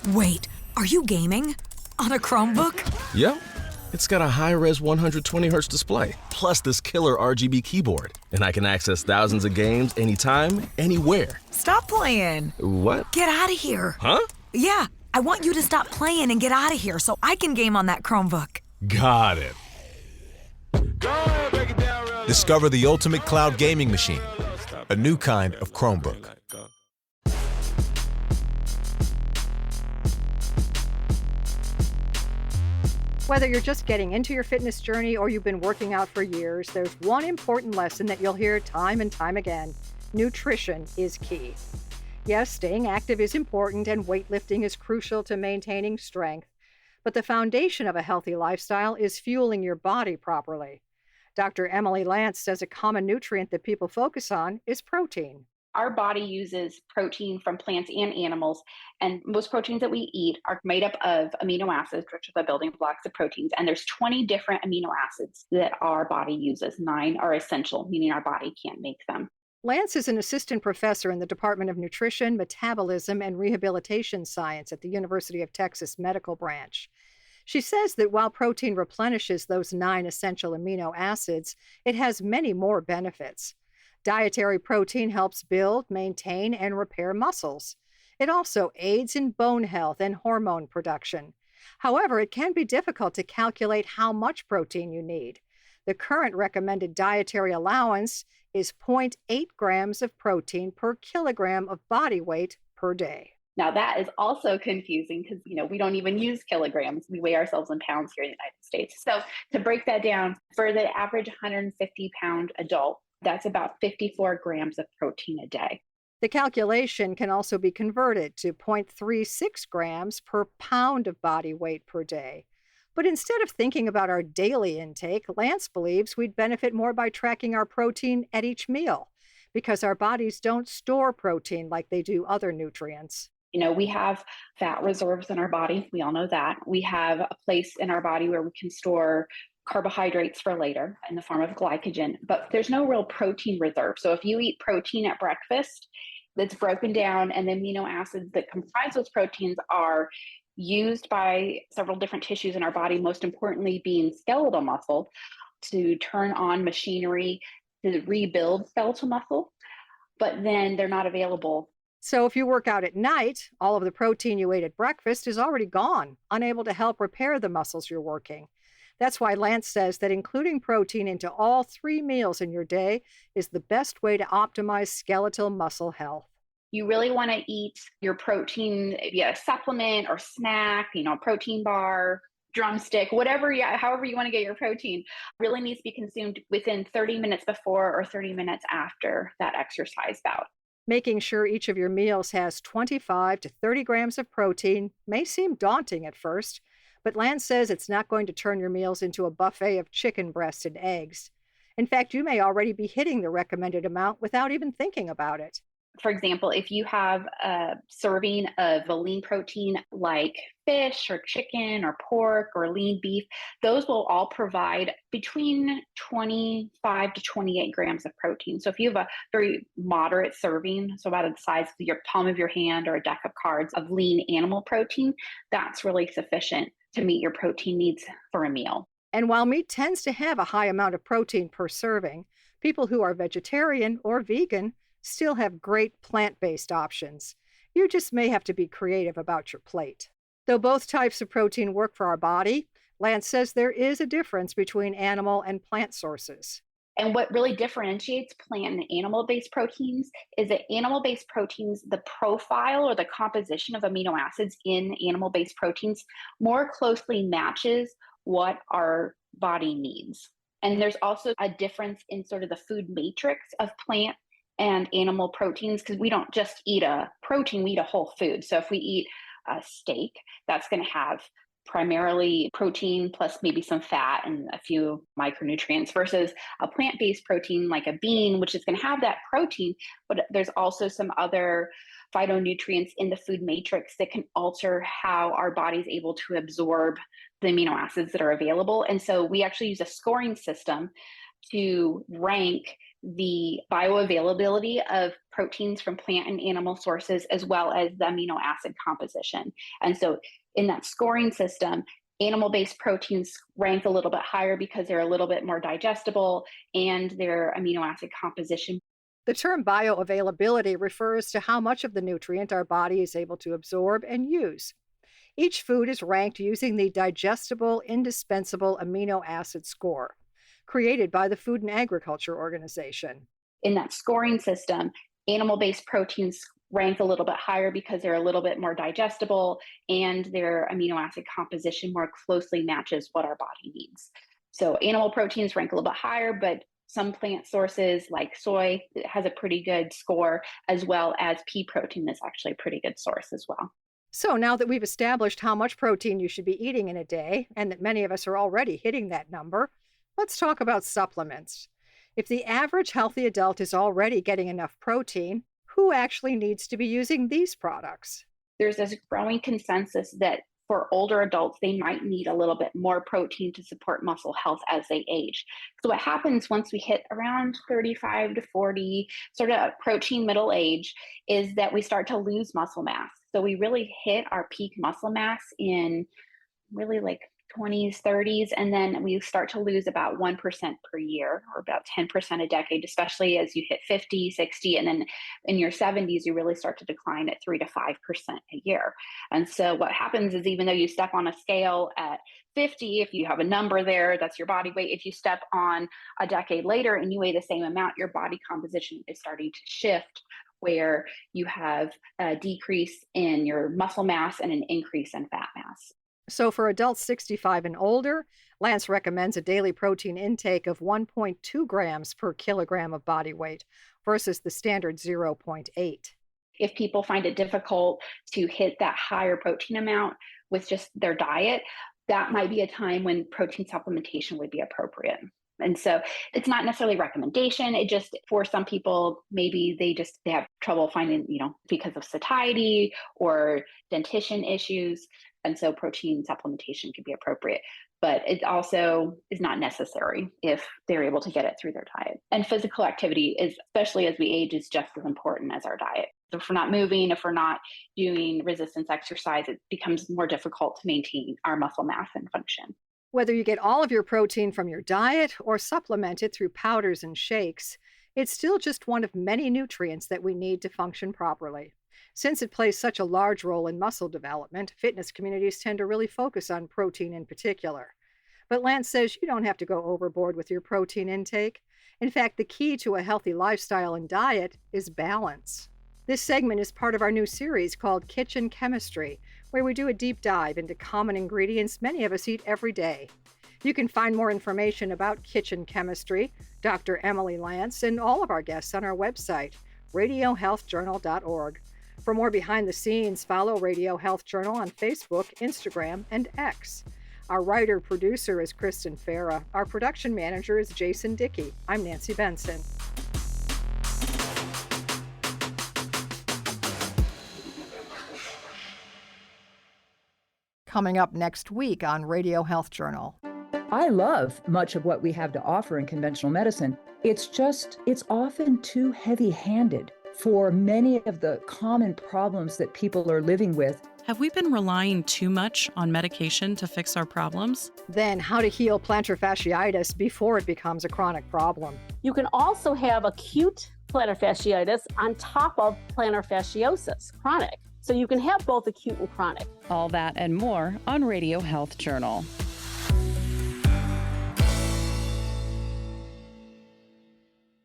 Wait, are you gaming? On a Chromebook? Yep. It's got a high-res 120Hz display, plus this killer RGB keyboard. And I can access thousands of games anytime, anywhere. Stop playing. What? Get out of here. Huh? Yeah, I want you to stop playing and get out of here so I can game on that Chromebook. Got it. Discover the ultimate cloud gaming machine, a new kind of Chromebook. Whether you're just getting into your fitness journey or you've been working out for years, there's one important lesson that you'll hear time and time again. Nutrition is key. Yes, staying active is important and weightlifting is crucial to maintaining strength, but the foundation of a healthy lifestyle is fueling your body properly. Dr. Emily Lantz says a common nutrient that people focus on is protein. Our body uses protein from plants and animals, and most proteins that we eat are made up of amino acids, which are the building blocks of proteins. And there's 20 different amino acids that our body uses. 9 are essential, meaning our body can't make them. Lantz is an assistant professor in the Department of Nutrition, Metabolism, and Rehabilitation Science at the University of Texas Medical Branch. She says that while protein replenishes those 9 essential amino acids, it has many more benefits. Dietary protein helps build, maintain, and repair muscles. It also aids in bone health and hormone production. However, it can be difficult to calculate how much protein you need. The current recommended dietary allowance is 0.8 grams of protein per kilogram of body weight per day. Now that is also confusing because, we don't even use kilograms. We weigh ourselves in pounds here in the United States. So to break that down, for the average 150-pound adult, that's about 54 grams of protein a day. The calculation can also be converted to 0.36 grams per pound of body weight per day. But instead of thinking about our daily intake, Lantz believes we'd benefit more by tracking our protein at each meal, because our bodies don't store protein like they do other nutrients. We have fat reserves in our body. We all know that. We have a place in our body where we can store carbohydrates for later in the form of glycogen, but there's no real protein reserve. So if you eat protein at breakfast, that's broken down, and the amino acids that comprise those proteins are used by several different tissues in our body, most importantly being skeletal muscle, to turn on machinery to rebuild skeletal muscle, but then they're not available. So if you work out at night, all of the protein you ate at breakfast is already gone, unable to help repair the muscles you're working. That's why Lantz says that including protein into all 3 meals in your day is the best way to optimize skeletal muscle health. You really want to eat your protein via supplement or snack, protein bar, drumstick, however you want to get your protein, really needs to be consumed within 30 minutes before or 30 minutes after that exercise bout. Making sure each of your meals has 25 to 30 grams of protein may seem daunting at first, but Lantz says it's not going to turn your meals into a buffet of chicken breasts and eggs. In fact, you may already be hitting the recommended amount without even thinking about it. For example, if you have a serving of a lean protein like fish or chicken or pork or lean beef, those will all provide between 25 to 28 grams of protein. So if you have a very moderate serving, so about the size of your palm of your hand or a deck of cards of lean animal protein, that's really sufficient to meet your protein needs for a meal. And while meat tends to have a high amount of protein per serving, people who are vegetarian or vegan still have great plant-based options. You just may have to be creative about your plate. Though both types of protein work for our body, Lantz says there is a difference between animal and plant sources. And what really differentiates plant and animal-based proteins is that animal-based proteins, the profile or the composition of amino acids in animal-based proteins more closely matches what our body needs. And there's also a difference in sort of the food matrix of plant and animal proteins, because we don't just eat a protein, we eat a whole food. So if we eat a steak, that's going to have primarily protein plus maybe some fat and a few micronutrients, versus a plant-based protein like a bean, which is going to have that protein, but there's also some other phytonutrients in the food matrix that can alter how our body is able to absorb the amino acids that are available. And so we actually use a scoring system to rank the bioavailability of proteins from plant and animal sources, as well as the amino acid composition. And so in that scoring system, animal-based proteins rank a little bit higher because they're a little bit more digestible and their amino acid composition. The term bioavailability refers to how much of the nutrient our body is able to absorb and use. Each food is ranked using the digestible indispensable amino acid score, created by the Food and Agriculture Organization. In that scoring system, animal-based proteins rank a little bit higher because they're a little bit more digestible and their amino acid composition more closely matches what our body needs. So animal proteins rank a little bit higher, but some plant sources like soy has a pretty good score, as well as pea protein is actually a pretty good source as well. So now that we've established how much protein you should be eating in a day, and that many of us are already hitting that number, let's talk about supplements. If the average healthy adult is already getting enough protein, who actually needs to be using these products? There's this growing consensus that for older adults, they might need a little bit more protein to support muscle health as they age. So what happens once we hit around 35 to 40, sort of approaching middle age, is that we start to lose muscle mass. So we really hit our peak muscle mass in really like 20s, 30s, and then we start to lose about 1% per year, or about 10% a decade, especially as you hit 50, 60, and then in your 70s, you really start to decline at 3 to 5% a year. And so what happens is, even though you step on a scale at 50, if you have a number there, that's your body weight. If you step on a decade later and you weigh the same amount, your body composition is starting to shift, where you have a decrease in your muscle mass and an increase in fat mass. So for adults 65 and older, Lantz recommends a daily protein intake of 1.2 grams per kilogram of body weight versus the standard 0.8. If people find it difficult to hit that higher protein amount with just their diet, that might be a time when protein supplementation would be appropriate. And so it's not necessarily a recommendation. It just, for some people, maybe they have trouble finding, because of satiety or dentition issues. And so protein supplementation could be appropriate, but it also is not necessary if they're able to get it through their diet. And physical activity is, especially as we age, is just as important as our diet. So if we're not moving, if we're not doing resistance exercise, it becomes more difficult to maintain our muscle mass and function. Whether you get all of your protein from your diet or supplement it through powders and shakes, it's still just one of many nutrients that we need to function properly. Since it plays such a large role in muscle development, fitness communities tend to really focus on protein in particular. But Lantz says you don't have to go overboard with your protein intake. In fact, the key to a healthy lifestyle and diet is balance. This segment is part of our new series called Kitchen Chemistry, where we do a deep dive into common ingredients many of us eat every day. You can find more information about kitchen chemistry, Dr. Emily Lantz, and all of our guests on our website, radiohealthjournal.org. For more behind the scenes, follow Radio Health Journal on Facebook, Instagram, and X. Our writer-producer is Kristen Farah. Our production manager is Jason Dickey. I'm Nancy Benson. Coming up next week on Radio Health Journal. I love much of what we have to offer in conventional medicine. It's often too heavy-handed for many of the common problems that people are living with. Have we been relying too much on medication to fix our problems? Then how to heal plantar fasciitis before it becomes a chronic problem. You can also have acute plantar fasciitis on top of plantar fasciosis, chronic. So you can have both acute and chronic. All that and more on Radio Health Journal.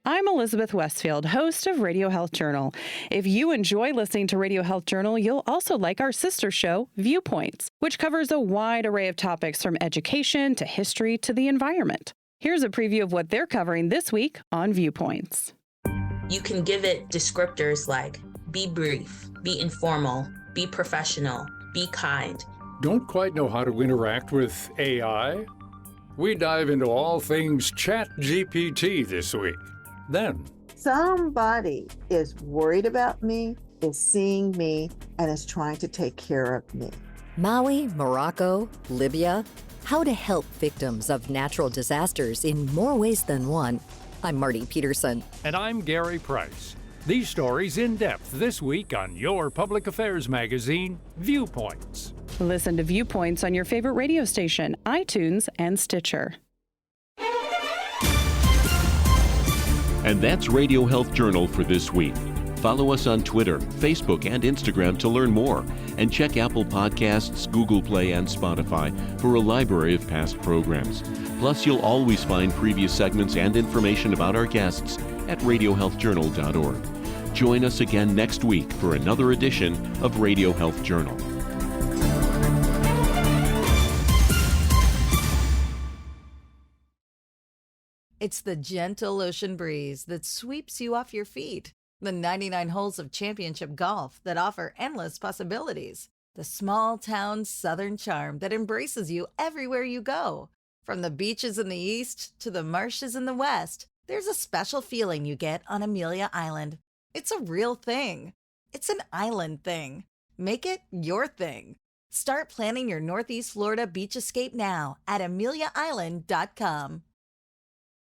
I'm Elizabeth Westfield, host of Radio Health Journal. If you enjoy listening to Radio Health Journal, you'll also like our sister show, Viewpoints, which covers a wide array of topics from education to history to the environment. Here's a preview of what they're covering this week on Viewpoints. You can give it descriptors like be brief, be informal, be professional, be kind. Don't quite know how to interact with AI? We dive into all things ChatGPT this week. Then, somebody is worried about me, is seeing me, and is trying to take care of me. Maui, Morocco, Libya. How to help victims of natural disasters in more ways than one. I'm Marty Peterson. And I'm Gary Price. These stories in depth this week on your public affairs magazine, Viewpoints. Listen to Viewpoints on your favorite radio station, iTunes, and Stitcher. And that's Radio Health Journal for this week. Follow us on Twitter, Facebook, and Instagram to learn more. And check Apple Podcasts, Google Play, and Spotify for a library of past programs. Plus, you'll always find previous segments and information about our guests at radiohealthjournal.org. Join us again next week for another edition of Radio Health Journal. It's the gentle ocean breeze that sweeps you off your feet. The 99 holes of championship golf that offer endless possibilities. The small town southern charm that embraces you everywhere you go. From the beaches in the east to the marshes in the west, there's a special feeling you get on Amelia Island. It's a real thing. It's an island thing. Make it your thing. Start planning your Northeast Florida beach escape now at AmeliaIsland.com.